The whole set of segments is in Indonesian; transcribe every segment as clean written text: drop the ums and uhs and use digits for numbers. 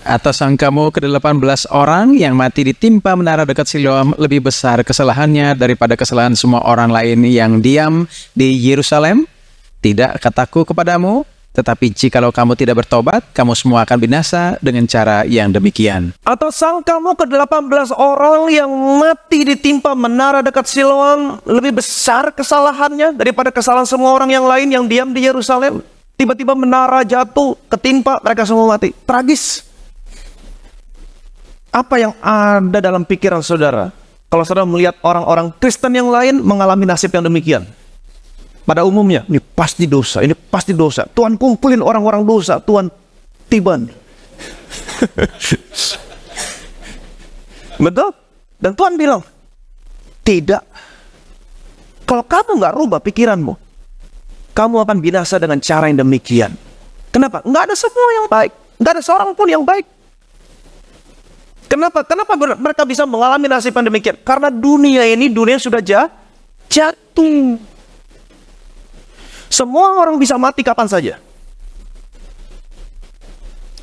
Atau sangkamu ke-18 orang yang mati ditimpa menara dekat Siloam lebih besar kesalahannya daripada kesalahan semua orang lain yang diam di Yerusalem? Tidak, kataku kepadamu, tetapi jikalau kamu tidak bertobat, kamu semua akan binasa dengan cara yang demikian. Atau sangkamu ke-18 orang yang mati ditimpa menara dekat Siloam lebih besar kesalahannya daripada kesalahan semua orang yang lain yang diam di Yerusalem? Tiba-tiba menara jatuh, ketimpa, mereka semua mati. Tragis. Apa yang ada dalam pikiran saudara kalau saudara melihat orang-orang Kristen yang lain mengalami nasib yang demikian? Pada umumnya, ini pasti dosa, ini pasti dosa. Tuhan kumpulin orang-orang dosa, Tuhan tiban. Betul? Dan Tuhan bilang, tidak. Kalau kamu nggak rubah pikiranmu, kamu akan binasa dengan cara yang demikian. Kenapa? Nggak ada semua yang baik. Nggak ada seorang pun yang baik. Kenapa? Kenapa mereka bisa mengalami nasib yang demikian? Karena dunia ini, dunia sudah jatuh. Semua orang bisa mati kapan saja.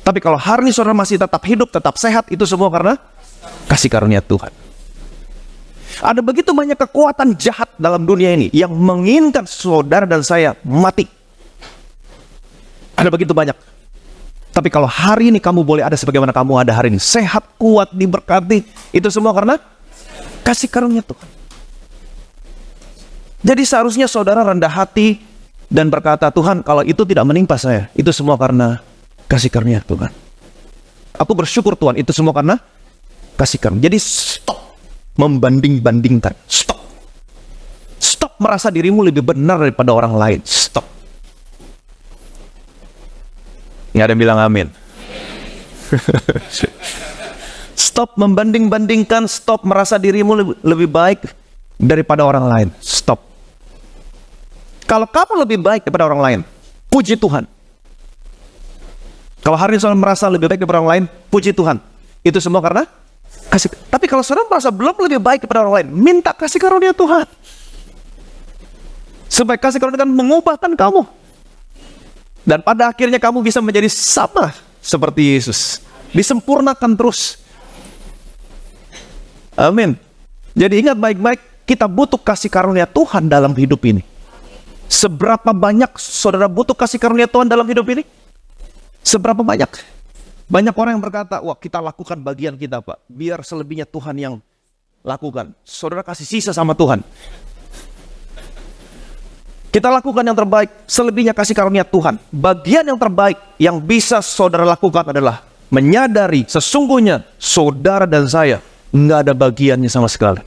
Tapi kalau hari ini saudara masih tetap hidup, tetap sehat, itu semua karena kasih karunia Tuhan. Ada begitu banyak kekuatan jahat dalam dunia ini yang menginginkan saudara dan saya mati. Ada begitu banyak. Tapi kalau hari ini kamu boleh ada sebagaimana kamu ada hari ini, sehat, kuat, diberkati, itu semua karena kasih karunia Tuhan. Jadi seharusnya saudara rendah hati dan berkata, Tuhan, kalau itu tidak menimpa saya, itu semua karena kasih karunia Tuhan. Aku bersyukur Tuhan, itu semua karena kasih karunia. Jadi stop membanding-bandingkan. Stop. Stop merasa dirimu lebih benar daripada orang lain. Stop. Nggak ada yang bilang amin. Stop membanding-bandingkan. Stop merasa dirimu lebih baik daripada orang lain. Stop. Kalau kamu lebih baik daripada orang lain, puji Tuhan. Kalau hari ini saudara merasa lebih baik daripada orang lain, puji Tuhan. Itu semua karena kasih. Tapi kalau saudara merasa belum lebih baik daripada orang lain, minta kasih karunia Tuhan. Supaya kasih karunia Tuhan mengubahkan kamu. Dan pada akhirnya kamu bisa menjadi sama seperti Yesus. Disempurnakan terus. Amin. Jadi ingat baik-baik, kita butuh kasih karunia Tuhan dalam hidup ini. Seberapa banyak saudara butuh kasih karunia Tuhan dalam hidup ini? Seberapa banyak? Banyak orang yang berkata, wah kita lakukan bagian kita Pak. Biar selebihnya Tuhan yang lakukan. Saudara kasih sisa sama Tuhan. Kita lakukan yang terbaik, selebihnya kasih karunia Tuhan. Bagian yang terbaik yang bisa saudara lakukan adalah menyadari sesungguhnya saudara dan saya nggak ada bagiannya sama sekali.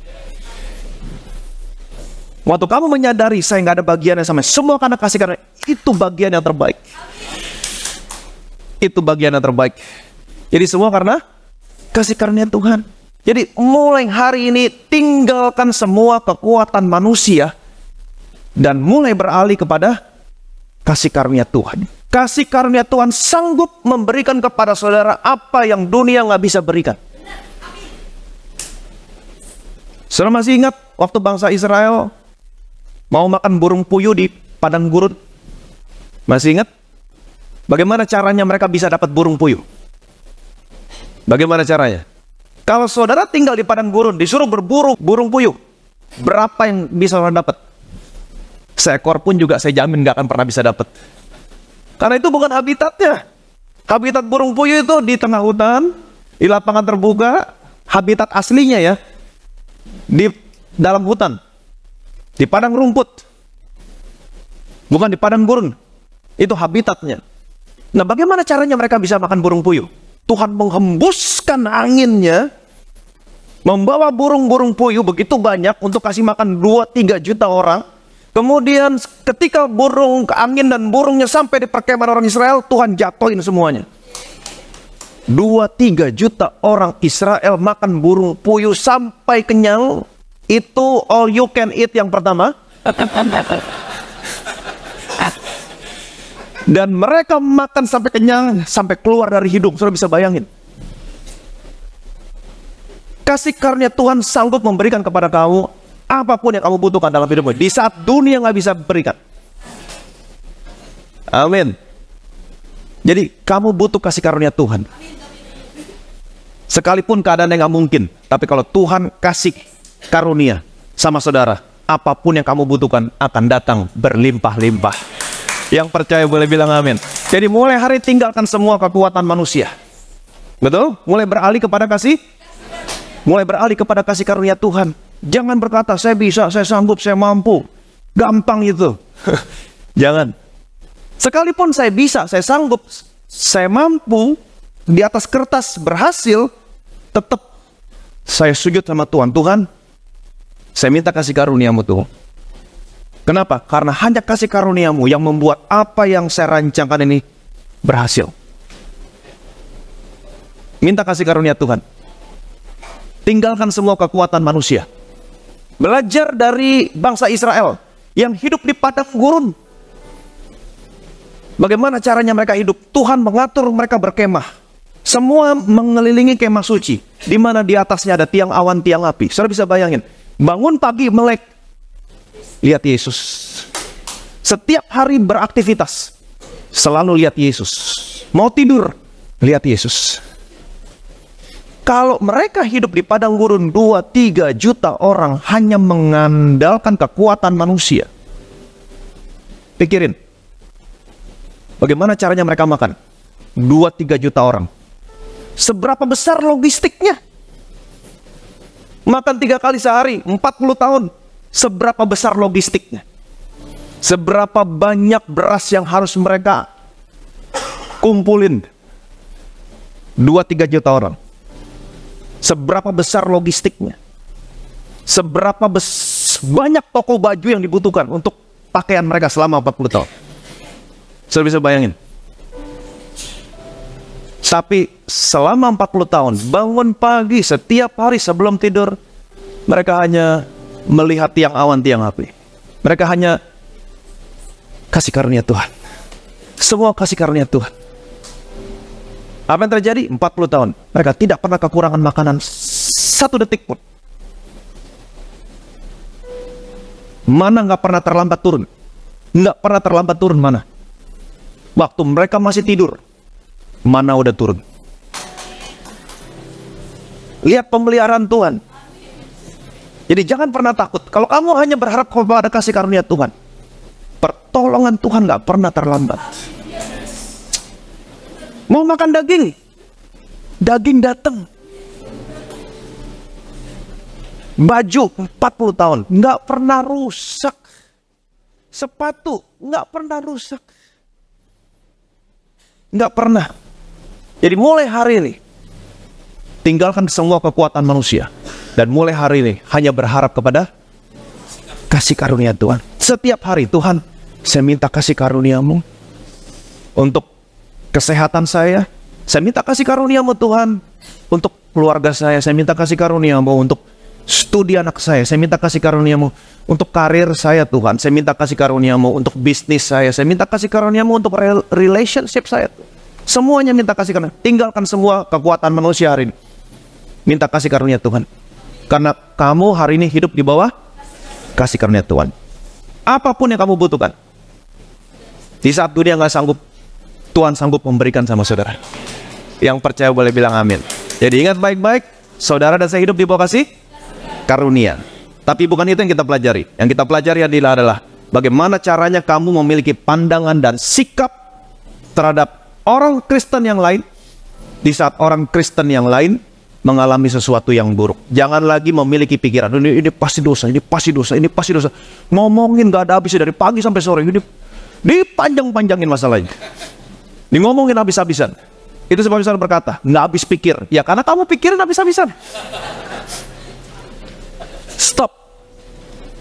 Waktu kamu menyadari saya nggak ada bagiannya sama, semua karena kasih karunia, itu bagian yang terbaik. Itu bagian yang terbaik. Jadi semua karena kasih karunia Tuhan. Jadi mulai hari ini tinggalkan semua kekuatan manusia dan mulai beralih kepada kasih karunia Tuhan. Kasih karunia Tuhan sanggup memberikan kepada saudara apa yang dunia nggak bisa berikan. Saudara masih ingat waktu bangsa Israel mau makan burung puyuh di padang gurun? Masih ingat? Bagaimana caranya mereka bisa dapat burung puyuh? Bagaimana caranya? Kalau saudara tinggal di padang gurun, disuruh berburu burung puyuh, berapa yang bisa saudara dapat? Seekor pun juga saya jamin gak akan pernah bisa dapat. Karena itu bukan habitatnya. Habitat burung puyuh itu di tengah hutan, di lapangan terbuka, habitat aslinya ya. Di dalam hutan, di padang rumput. Bukan di padang gurun. Itu habitatnya. Nah bagaimana caranya mereka bisa makan burung puyuh? Tuhan menghembuskan anginnya, membawa burung-burung puyuh begitu banyak untuk kasih makan 2-3 juta orang. Kemudian ketika burung angin dan burungnya sampai di perkemahan orang Israel, Tuhan jatuhin semuanya. 2-3 juta orang Israel makan burung puyuh sampai kenyang. Itu all you can eat yang pertama. Dan mereka makan sampai kenyang, sampai keluar dari hidung. Saudara bisa bayangin. Kasih karunia Tuhan sanggup memberikan kepada kamu apapun yang kamu butuhkan dalam hidupmu di saat dunia nggak bisa berikan. Amin. Jadi kamu butuh kasih karunia Tuhan. Sekalipun keadaan yang nggak mungkin, tapi kalau Tuhan kasih karunia sama saudara, apapun yang kamu butuhkan akan datang berlimpah-limpah. Yang percaya boleh bilang amin. Jadi mulai hari tinggalkan semua kekuatan manusia. Betul? Mulai beralih kepada kasih karunia Tuhan. Jangan berkata, saya bisa, saya sanggup, saya mampu. Gampang itu. Jangan. Sekalipun saya bisa, saya sanggup, saya mampu, di atas kertas berhasil, tetap saya sujud sama Tuhan. Tuhan, saya minta kasih karuniamu Tuhan. Kenapa? Karena hanya kasih karuniamu yang membuat apa yang saya rancangkan ini berhasil. Minta kasih karunia Tuhan. Tinggalkan semua kekuatan manusia. Belajar dari bangsa Israel yang hidup di padang gurun. Bagaimana caranya mereka hidup? Tuhan mengatur mereka berkemah. Semua mengelilingi kemah suci, di mana di atasnya ada tiang awan, tiang api. Saudara bisa bayangin, bangun pagi melek, lihat Yesus. Setiap hari beraktivitas, selalu lihat Yesus. Mau tidur, lihat Yesus. Kalau mereka hidup di padang gurun 2-3 juta orang hanya mengandalkan kekuatan manusia. Pikirin, bagaimana caranya mereka makan? 2-3 juta orang. Seberapa besar logistiknya? Makan 3 kali sehari, 40 tahun. Seberapa besar logistiknya? Seberapa banyak beras yang harus mereka kumpulin? 2-3 juta orang. Seberapa besar logistiknya? Seberapa banyak toko baju yang dibutuhkan untuk pakaian mereka selama 40 tahun? Saya bisa bayangin. Tapi selama 40 tahun, bangun pagi setiap hari sebelum tidur, mereka hanya melihat tiang awan, tiang api. Mereka hanya kasih karunia Tuhan. Semua kasih karunia Tuhan. Apa yang terjadi? 40 tahun. Mereka tidak pernah kekurangan makanan 1 detik pun. Mana nggak pernah terlambat turun. Nggak pernah terlambat turun mana. Waktu mereka masih tidur, mana udah turun. Lihat pemeliharaan Tuhan. Jadi jangan pernah takut. Kalau kamu hanya berharap kepada kasih karunia Tuhan, pertolongan Tuhan nggak pernah terlambat. Mau makan daging, daging datang. Baju 40 tahun nggak pernah rusak. Sepatu nggak pernah rusak. Nggak pernah. Jadi mulai hari ini, tinggalkan semua kekuatan manusia. Dan mulai hari ini, hanya berharap kepada kasih karunia Tuhan. Setiap hari, Tuhan, saya minta kasih karuniamu untuk kesehatan saya. Saya minta kasih karuniamu Tuhan untuk keluarga saya. Saya minta kasih karuniamu untuk studi anak saya. Saya minta kasih karuniamu untuk karir saya Tuhan. Saya minta kasih karuniamu untuk bisnis saya. Saya minta kasih karuniamu untuk relationship saya. Semuanya minta kasih karunia. Tinggalkan semua kekuatan manusia hari ini. Minta kasih karunia Tuhan. Karena kamu hari ini hidup di bawah kasih karunia Tuhan. Apapun yang kamu butuhkan, di saat dunia nggak sanggup, Tuhan sanggup memberikan sama saudara. Yang percaya boleh bilang amin. Jadi ingat baik-baik, saudara dan saya hidup di bawah kasih karunia. Tapi bukan itu yang kita pelajari. Yang kita pelajari adalah bagaimana caranya kamu memiliki pandangan dan sikap terhadap orang Kristen yang lain di saat orang Kristen yang lain mengalami sesuatu yang buruk. Jangan lagi memiliki pikiran, ini pasti dosa, ini pasti dosa, ini pasti dosa. Ngomongin gak ada habisnya dari pagi sampai sore. Ini dipanjang-panjangin masalahnya. Ngomongin habis-habisan. Itu sebab saya berkata, nggak habis pikir. Ya karena kamu pikirin habis-habisan. Stop.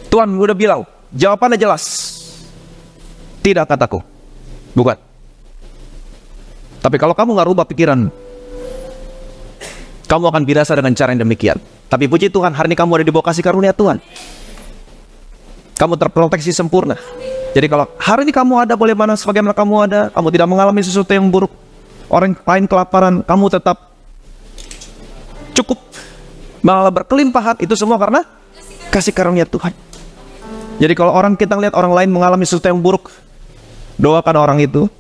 Tuhan udah bilang, jawabannya jelas. Tidak kataku. Bukan. Tapi kalau kamu nggak rubah pikiran, kamu akan binasa dengan cara yang demikian. Tapi puji Tuhan, hari ini kamu ada di bawah kasih karunia Tuhan. Kamu terproteksi sempurna. Jadi kalau hari ini kamu ada, boleh mana sebagaimana kamu ada, kamu tidak mengalami sesuatu yang buruk, orang lain kelaparan, kamu tetap cukup, malah berkelimpahan, itu semua karena kasih karunia Tuhan. Jadi kalau kita lihat orang lain mengalami sesuatu yang buruk, doakan orang itu